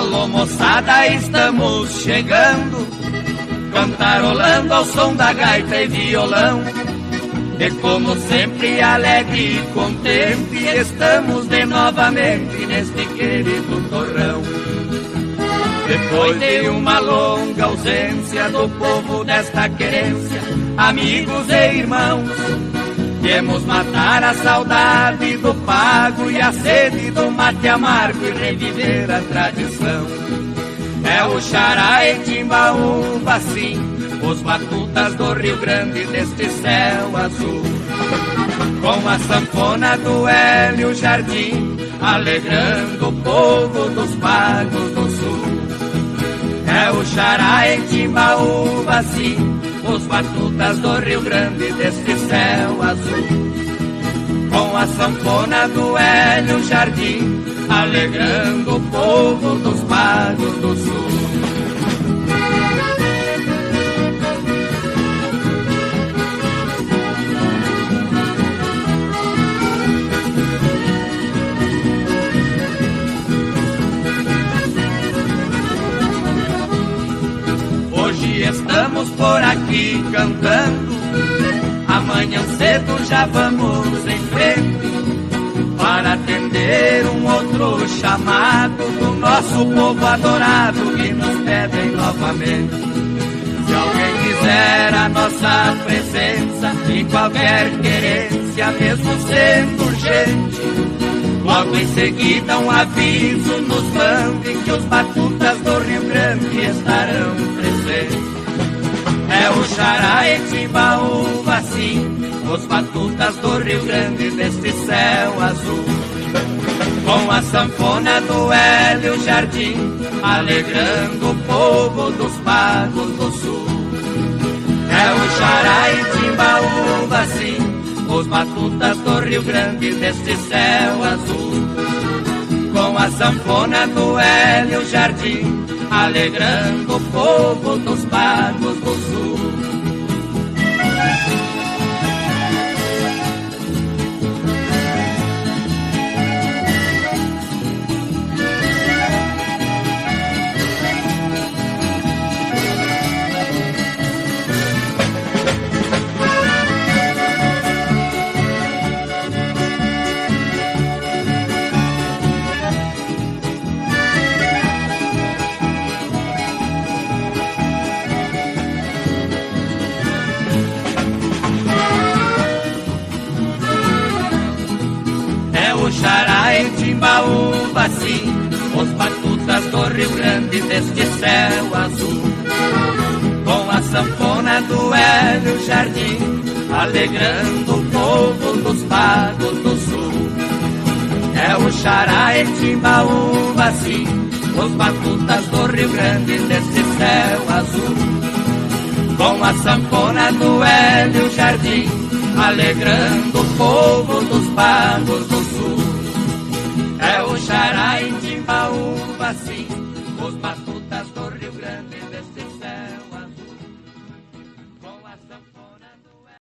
Alô moçada, estamos chegando, cantarolando ao som da gaita e violão. E como sempre alegre e contente, estamos de novamente neste querido torrão. Depois de uma longa ausência do povo desta querência, amigos e irmãos, viemos matar a saudade do pago e a sede do mate amargo e reviver a tradição. É o xará e timbaúba, sim, os batutas do Rio Grande deste céu azul. Com a sanfona do Hélio Jardim, alegrando o povo dos pagos do sul. É o xará e timbaúba, sim, os batutas do Rio Grande deste céu azul. Com a sanfona do Hélio Jardim, alegrando o povo dos pagos do sul. Hoje estamos por aqui cantando, amanhã cedo já vamos em frente, para atender um outro chamado do nosso povo adorado que nos pedem novamente. Se alguém quiser a nossa presença em qualquer querência, mesmo sendo urgente, logo em seguida um aviso nos mande que os batutas do Rio Grande estarão presentes. É o xará e timbaúba, sim, os batutas do Rio Grande deste céu azul. Com a sanfona do Hélio Jardim, alegrando o povo dos pagos do sul. É o xará e timbaúba, sim, os batutas do Rio Grande deste céu azul. Com a sanfona do Hélio Jardim, alegrando o povo dos pagos do sul. Xará e timbaúba, sim, os batutas do Rio Grande deste céu azul. Com a sanfona do Hélio Jardim, alegrando o povo dos pagos do sul. É o xará e timbaúba, sim, os batutas do Rio Grande deste céu azul. Com a sanfona do Hélio Jardim, alegrando o povo dos pagos do sul. É o xará e timbaúba, sim,